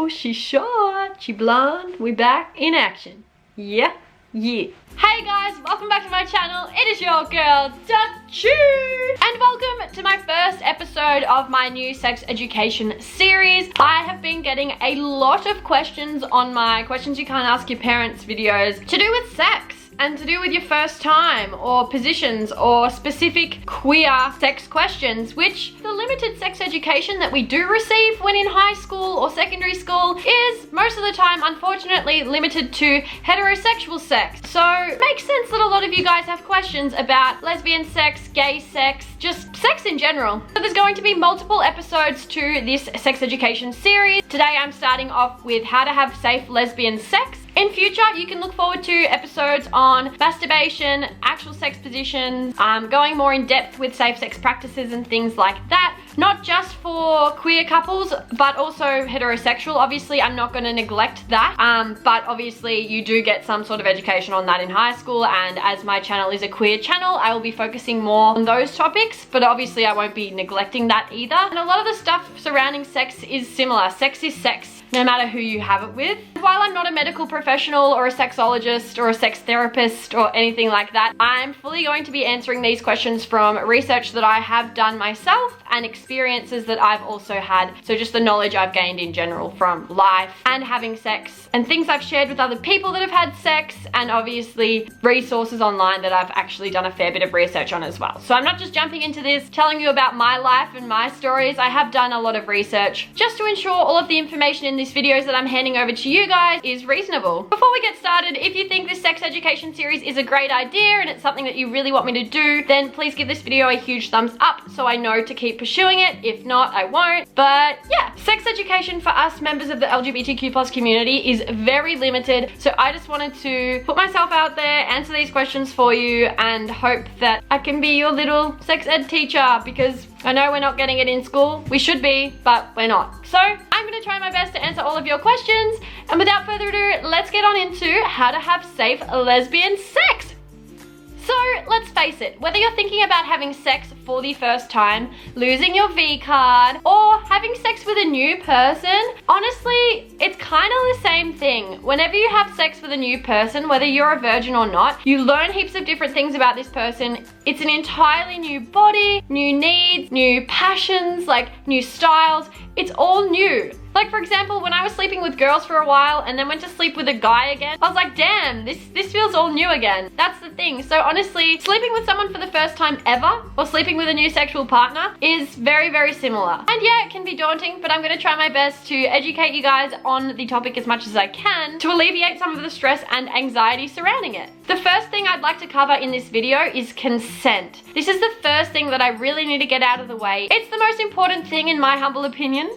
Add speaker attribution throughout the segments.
Speaker 1: she's short, she blonde. We back in action. Yeah. Hey guys, welcome back to my channel. It is your girl, Dutchy. And welcome to my first episode of my new sex education series. I have been getting a lot of questions on my Questions You Can't Ask Your Parents videos to do with sex. And to do with your first time, or positions, or specific queer sex questions, which the limited sex education that we do receive when in high school or secondary school is most of the time, unfortunately, limited to heterosexual sex. So it makes sense that a lot of you guys have questions about lesbian sex, gay sex, just sex in general. So there's going to be multiple episodes to this sex education series. Today I'm starting off with how to have safe lesbian sex. In future, you can look forward to episodes on masturbation, actual sex positions, going more in depth with safe sex practices and things like that. Not just for queer couples, but also heterosexual. Obviously, I'm not going to neglect that, but obviously you do get some sort of education on that in high school, and as my channel is a queer channel, I will be focusing more on those topics, but obviously I won't be neglecting that either. And a lot of the stuff surrounding sex is similar. Sex is sex, no matter who you have it with. While I'm not a medical professional or a sexologist or a sex therapist or anything like that, I'm fully going to be answering these questions from research that I have done myself and experiences that I've also had. So just the knowledge I've gained in general from life and having sex, and things I've shared with other people that have had sex, and obviously resources online that I've actually done a fair bit of research on as well. So I'm not just jumping into this telling you about my life and my stories. I have done a lot of research just to ensure all of the information in these videos that I'm handing over to you guys is reasonable. Before we get started, if you think this sex education series is a great idea and it's something that you really want me to do, then please give this video a huge thumbs up so I know to keep pursuing it. If not, I won't. But yeah, sex education for us members of the LGBTQ+ community is very limited. So I just wanted to put myself out there, answer these questions for you, and hope that I can be your little sex ed teacher, because I know we're not getting it in school. We should be, but we're not. So I'm gonna try my best to answer all of your questions. And without further ado, let's get on into how to have safe lesbian sex. So let's face it, whether you're thinking about having sex for the first time, losing your V card, or having sex with a new person, honestly, it's kind of the same thing. Whenever you have sex with a new person, whether you're a virgin or not, you learn heaps of different things about this person. It's an entirely new body, new needs, new passions, like new styles. It's all new. Like, for example, when I was sleeping with girls for a while and then went to sleep with a guy again, I was like, damn, this feels all new again. That's the thing. So honestly, sleeping with someone for the first time ever, or sleeping with a new sexual partner, is very, very similar. And yeah, it can be daunting, but I'm gonna try my best to educate you guys on the topic as much as I can to alleviate some of the stress and anxiety surrounding it. The first thing I'd like to cover in this video is consent. This is the first thing that I really need to get out of the way. It's the most important thing in my humble opinion.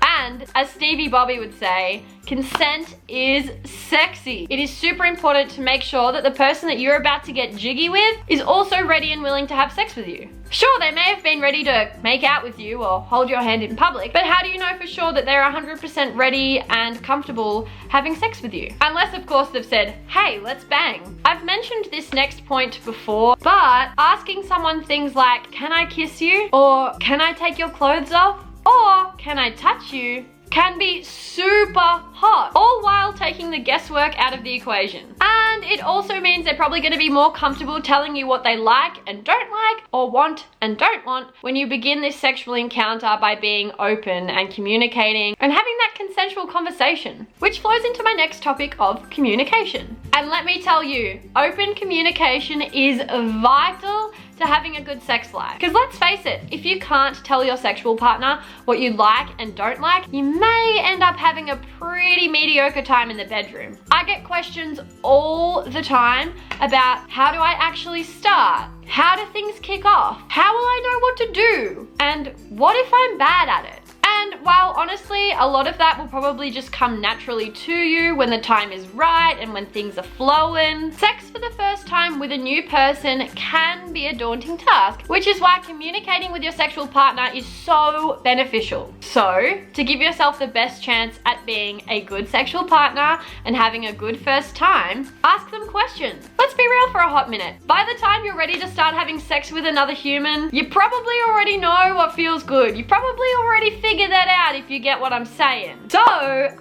Speaker 1: And as Stevie Bobby would say, consent is sexy. It is super important to make sure that the person that you're about to get jiggy with is also ready and willing to have sex with you. Sure, they may have been ready to make out with you or hold your hand in public, but how do you know for sure that they're 100% ready and comfortable having sex with you? Unless, of course, they've said, hey, let's bang. I've mentioned this next point before, but asking someone things like, can I kiss you? Or can I take your clothes off? Or can I touch you? Can be super hot, all while taking the guesswork out of the equation. And it also means they're probably going to be more comfortable telling you what they like and don't like, or want and don't want, when you begin this sexual encounter by being open and communicating and having that consensual conversation, which flows into my next topic of communication. And let me tell you, open communication is vital to having a good sex life. Because let's face it, if you can't tell your sexual partner what you like and don't like, you may end up having a pretty mediocre time in the bedroom. I get questions all the time about, how do I actually start? How do things kick off? How will I know what to do? And what if I'm bad at it? And while honestly, a lot of that will probably just come naturally to you when the time is right and when things are flowing, sex for the first time with a new person can be a daunting task, which is why communicating with your sexual partner is so beneficial. So, to give yourself the best chance at being a good sexual partner and having a good first time, ask them questions. Let's be real for a hot minute. By the time you're ready to start having sex with another human, you probably already know what feels good. You probably already figured that out if you get what I'm saying. So,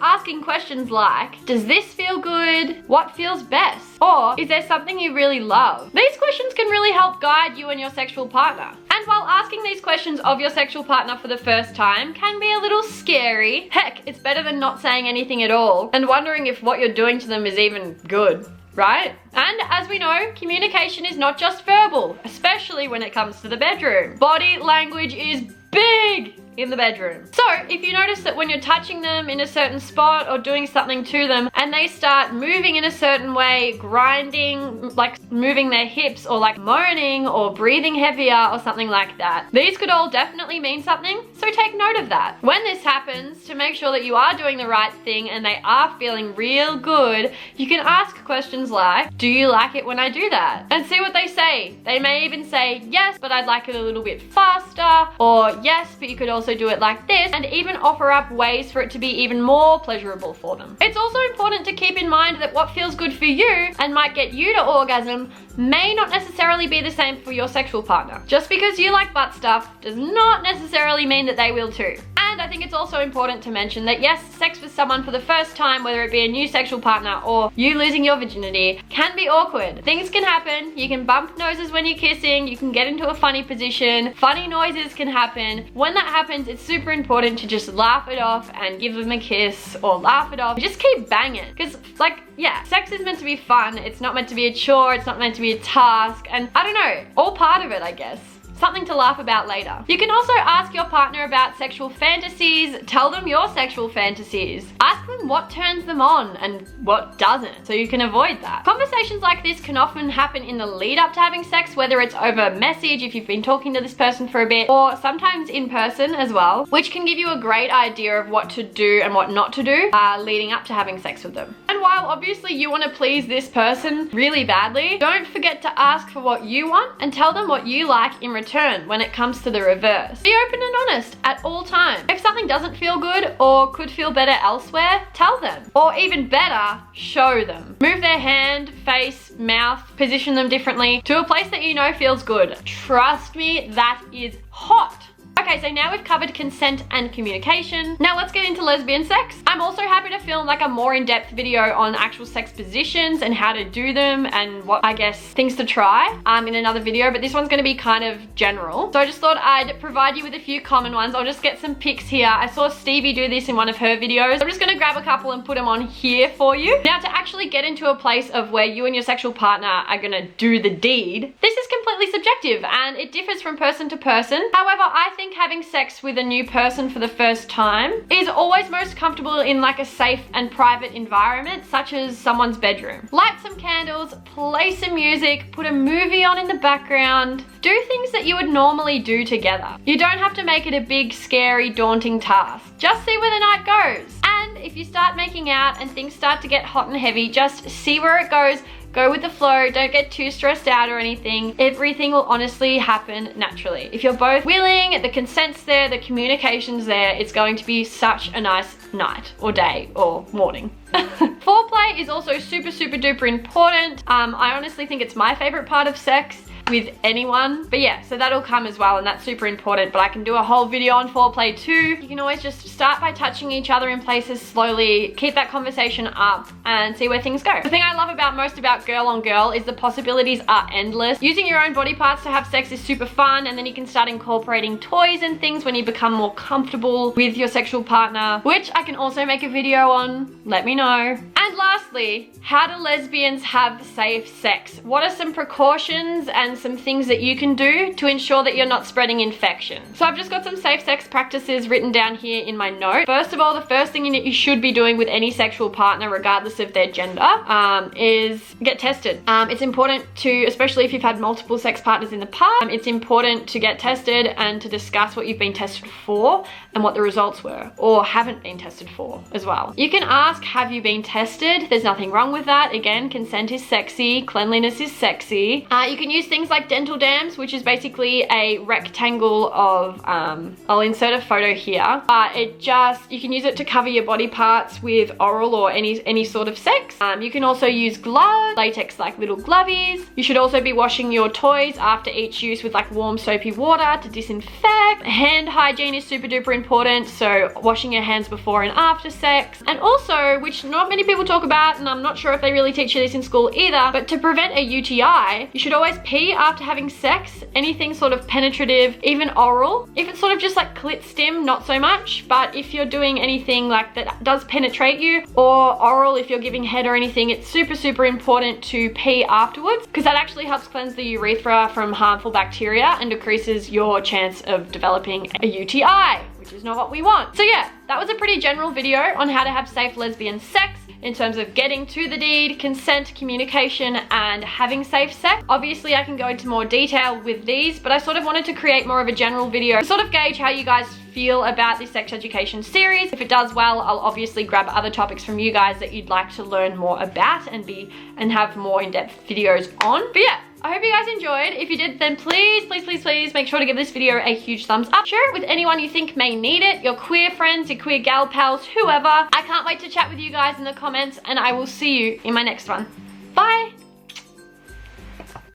Speaker 1: asking questions like, does this feel good? What feels best? Or, is there something you really love? These questions can really help guide you and your sexual partner. And while asking these questions of your sexual partner for the first time can be a little scary, heck, it's better than not saying anything at all and wondering if what you're doing to them is even good. Right? And as we know, communication is not just verbal, especially when it comes to the bedroom. Body language is big in the bedroom. So if you notice that when you're touching them in a certain spot or doing something to them and they start moving in a certain way, grinding, like moving their hips or like moaning or breathing heavier or something like that, these could all definitely mean something, so take note of that. When this happens, to make sure that you are doing the right thing and they are feeling real good, you can ask questions like, do you like it when I do that? And see what they say. They may even say, yes, but I'd like it a little bit faster, or yes, but you could also do it like this, and even offer up ways for it to be even more pleasurable for them. It's also important to keep in mind that what feels good for you and might get you to orgasm may not necessarily be the same for your sexual partner. Just because you like butt stuff does not necessarily mean that they will too. And I think it's also important to mention that yes, sex with someone for the first time, whether it be a new sexual partner or you losing your virginity, can be awkward. Things can happen. You can bump noses when you're kissing. You can get into a funny position. Funny noises can happen. When that happens, it's super important to just laugh it off and give them a kiss or laugh it off. Just keep banging. Because like, yeah, sex is meant to be fun. It's not meant to be a chore. It's not meant to be a task. And I don't know, all part of it, I guess. Something to laugh about later. You can also ask your partner about sexual fantasies. Tell them your sexual fantasies. Ask them what turns them on and what doesn't, so you can avoid that. Conversations like this can often happen in the lead up to having sex, whether it's over message if you've been talking to this person for a bit, or sometimes in person as well, which can give you a great idea of what to do and what not to do leading up to having sex with them. And while obviously you want to please this person really badly, don't forget to ask for what you want and tell them what you like in return when it comes to the reverse. Be open and honest at all times. If something doesn't feel good or could feel better elsewhere, tell them. Or even better, show them. Move their hand, face, mouth, position them differently to a place that you know feels good. Trust me, that is hot. Okay, so now we've covered consent and communication. Now let's get into lesbian sex. I'm also happy to film like a more in-depth video on actual sex positions and how to do them and what, I guess, things to try in another video, but this one's gonna be kind of general. So I just thought I'd provide you with a few common ones. I'll just get some pics here. I saw Stevie do this in one of her videos. I'm just gonna grab a couple and put them on here for you. Now to actually get into a place of where you and your sexual partner are gonna do the deed, this is completely subjective and it differs from person to person. However, I think having sex with a new person for the first time is always most comfortable in like a safe and private environment, such as someone's bedroom. Light some candles, play some music, put a movie on in the background, do things that you would normally do together. You don't have to make it a big, scary, daunting task. Just see where the night goes. And if you start making out and things start to get hot and heavy, just see where it goes. Go with the flow, don't get too stressed out or anything. Everything will honestly happen naturally. If you're both willing, the consent's there, the communication's there, it's going to be such a nice night or day or morning. Foreplay is also super, super duper important. I honestly think it's my favorite part of sex with anyone, but yeah, so that'll come as well and that's super important, but I can do a whole video on foreplay too. You can always just start by touching each other in places slowly, keep that conversation up and see where things go. The thing I love most about girl on girl is the possibilities are endless. Using your own body parts to have sex is super fun, and then you can start incorporating toys and things when you become more comfortable with your sexual partner, which I can also make a video on, let me know. And lastly, how do lesbians have safe sex? What are some precautions and some things that you can do to ensure that you're not spreading infection? So I've just got some safe sex practices written down here in my note. First of all, the first thing you should be doing with any sexual partner, regardless of their gender, is get tested. It's important to, especially if you've had multiple sex partners in the past, it's important to get tested and to discuss what you've been tested for and what the results were, or haven't been tested for as well. You can ask, have you been tested? There's nothing wrong with that. Again, consent is sexy, cleanliness is sexy. You can use things like dental dams, which is basically a rectangle of, I'll insert a photo here, but you can use it to cover your body parts with oral or any sort of sex. You can also use gloves, latex like little glovies. You should also be washing your toys after each use with like warm soapy water to disinfect. sex. Hand hygiene is super duper important, so washing your hands before and after sex. And also, which not many people talk about, and I'm not sure if they really teach you this in school either, but to prevent a UTI, you should always pee after having sex. Anything sort of penetrative, even oral. If it's sort of just like clit stim, not so much, but if you're doing anything like that does penetrate you, or oral if you're giving head or anything, it's super, super important to pee afterwards, because that actually helps cleanse the urethra from harmful bacteria and decreases your chance of developing a UTI, which is not what we want. So yeah, that was a pretty general video on how to have safe lesbian sex in terms of getting to the deed, consent, communication, and having safe sex. Obviously, I can go into more detail with these, but I sort of wanted to create more of a general video to sort of gauge how you guys feel about this sex education series. If it does well, I'll obviously grab other topics from you guys that you'd like to learn more about and have more in-depth videos on. But yeah, I hope you guys enjoyed. If you did, then please, please, please, please make sure to give this video a huge thumbs up. Share it with anyone you think may need it, your queer friends, your queer gal pals, whoever. I can't wait to chat with you guys in the comments, and I will see you in my next one. Bye.